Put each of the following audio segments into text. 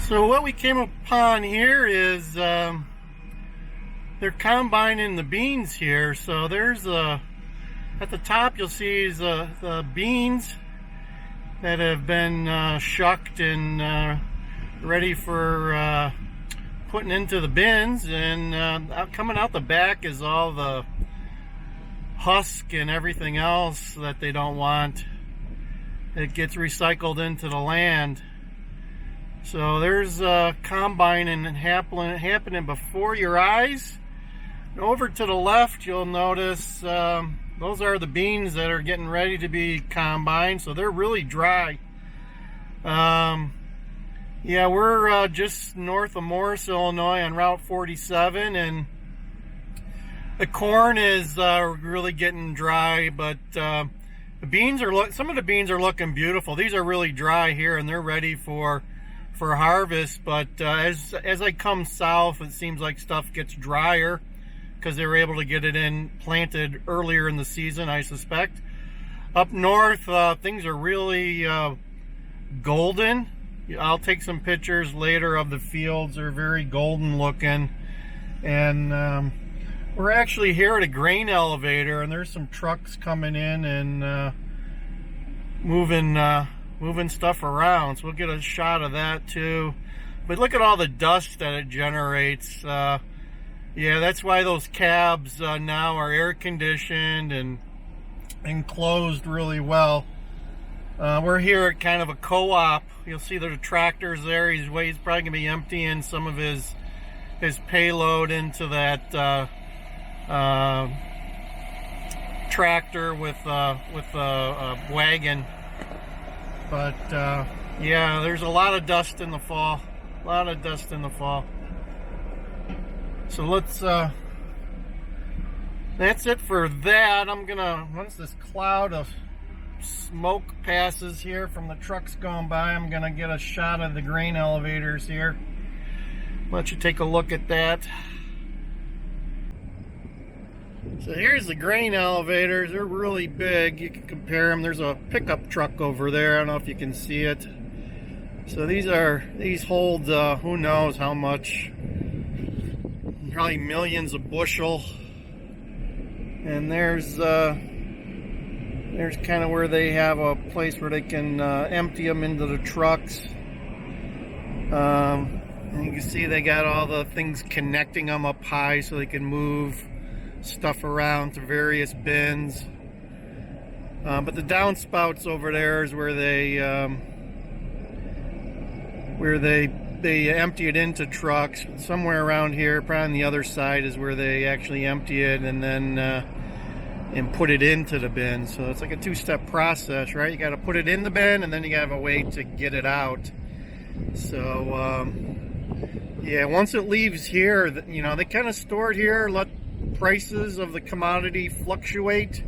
So what we came upon here is they're combining the beans here. So there's at the top you'll see is the beans that have been shucked and ready for putting into the bins, and coming out the back is all the husk and everything else that they don't want. It gets recycled into the land. So there's combining happening before your eyes. And over to the left, you'll notice those are the beans that are getting ready to be combined. So they're really dry. Yeah, we're just north of Morris, Illinois, on Route 47, and the corn is really getting dry, but the beans are some of the beans are looking beautiful. These are really dry here, and they're ready for harvest. But as I come south, it seems like stuff gets drier because they were able to get it planted earlier in the season, I suspect. Up north, things are really golden. I'll take some pictures later of the fields. They're very golden looking. And we're actually here at a grain elevator, and there's some trucks coming in and moving stuff around, so we'll get a shot of that too. But look at all the dust that it generates. Yeah, that's why those cabs now are air conditioned and enclosed really well. We're here at kind of a co-op. You'll see the tractors there. He's probably gonna be emptying some of his payload into that tractor with a wagon. But yeah, there's a lot of dust in the fall. So let's that's it for that. I'm gonna, once this cloud of smoke passes here from the trucks going by, I'm gonna get a shot of the grain elevators here. Let you take a look at that. So here's the grain elevators. They're really big. You can compare them. There's a pickup truck over there. I don't know if you can see it. So these hold who knows how much, probably millions of bushel. And there's kind of where they have a place where they can empty them into the trucks. And you can see they got all the things connecting them up high so they can move stuff around to various bins. But the downspouts over there is where they empty it into trucks. Somewhere around here, probably on the other side, is where they actually empty it and then and put it into the bin. So it's like a two-step process, right? You got to put it in the bin, and then you got to have a way to get it out. So yeah, once it leaves here, you know, they kind of store it here, let prices of the commodity fluctuate,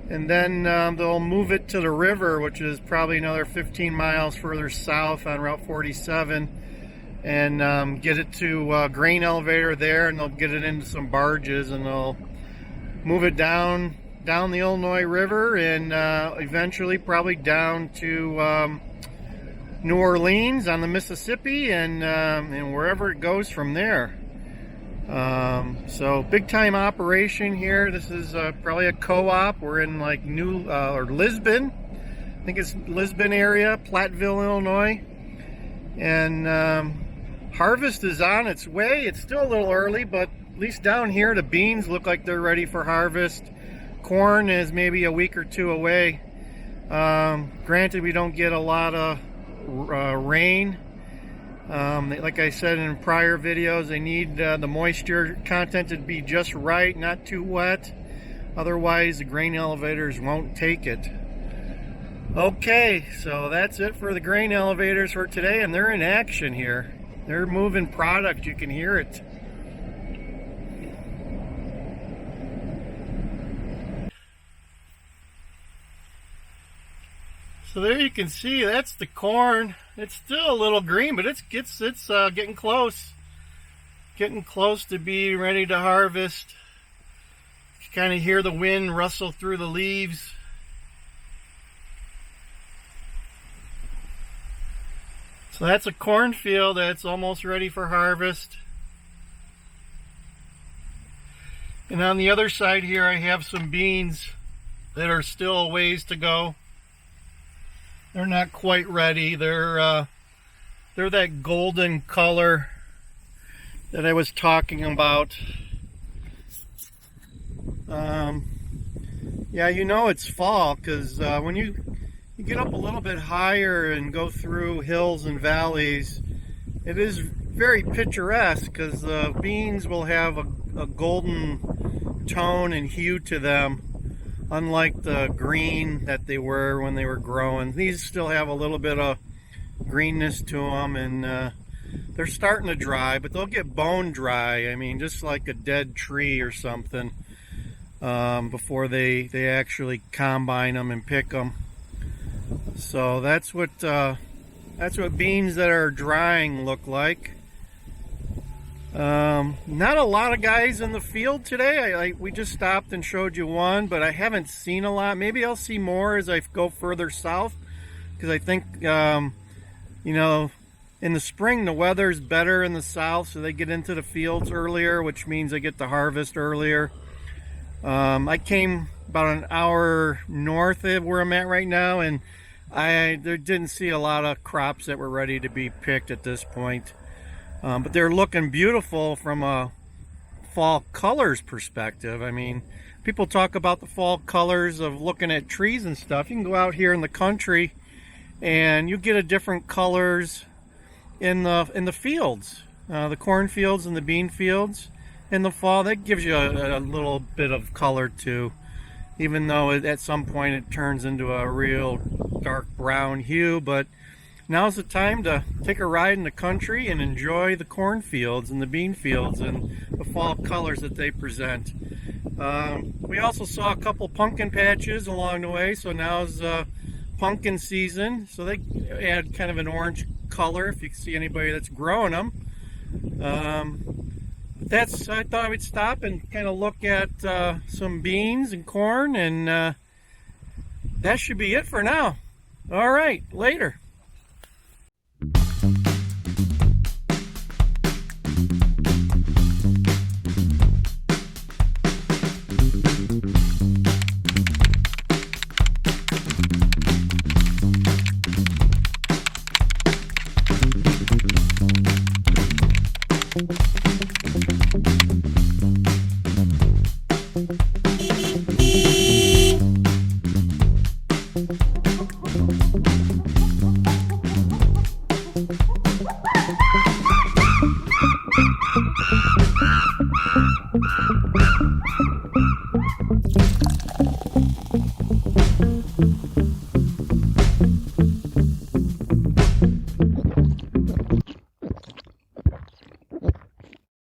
and then they'll move it to the river, which is probably another 15 miles further south on Route 47, and get it to a grain elevator there, and they'll get it into some barges, and they'll move it down the Illinois River, and eventually probably down to New Orleans on the Mississippi, and wherever it goes from there. So big time operation here. This is probably a co-op. We're in like or Lisbon. I think it's Lisbon area, Platteville, Illinois. And harvest is on its way. It's still a little early, but at least down here the beans look like they're ready for harvest. Corn is maybe a week or two away. Granted, we don't get a lot of rain. Like I said in prior videos, they need the moisture content to be just right, not too wet. Otherwise, the grain elevators won't take it. Okay, so that's it for the grain elevators for today, and they're in action here. They're moving product, you can hear it. So there you can see, that's the corn. It's still a little green, but it's getting close. Getting close to be ready to harvest. You kind of hear the wind rustle through the leaves. So that's a cornfield that's almost ready for harvest. And on the other side here, I have some beans that are still a ways to go. They're not quite ready. They're that golden color that I was talking about. Yeah, you know it's fall because when you get up a little bit higher and go through hills and valleys, it is very picturesque because the beans will have a golden tone and hue to them. Unlike the green that they were when they were growing. These still have a little bit of greenness to them, and they're starting to dry, but they'll get bone dry. I mean, just like a dead tree or something, before they actually combine them and pick them. So that's what beans that are drying look like. Not a lot of guys in the field today. We just stopped and showed you one, but I haven't seen a lot. Maybe I'll see more as I go further south, because I think you know, in the spring the weather's better in the south, so they get into the fields earlier, which means they get to harvest earlier. I came about an hour north of where I'm at right now, and I didn't see a lot of crops that were ready to be picked at this point. But they're looking beautiful from a fall colors perspective. I mean, people talk about the fall colors of looking at trees and stuff. You can go out here in the country and you get a different colors in the fields, the cornfields and the bean fields in the fall. That gives you a little bit of color too, even though at some point it turns into a real dark brown hue. But now's the time to take a ride in the country and enjoy the cornfields and the bean fields and the fall colors that they present. We also saw a couple pumpkin patches along the way, so now's pumpkin season. So they add kind of an orange color if you see anybody that's growing them. I thought I would stop and kind of look at some beans and corn, and that should be it for now. All right, later.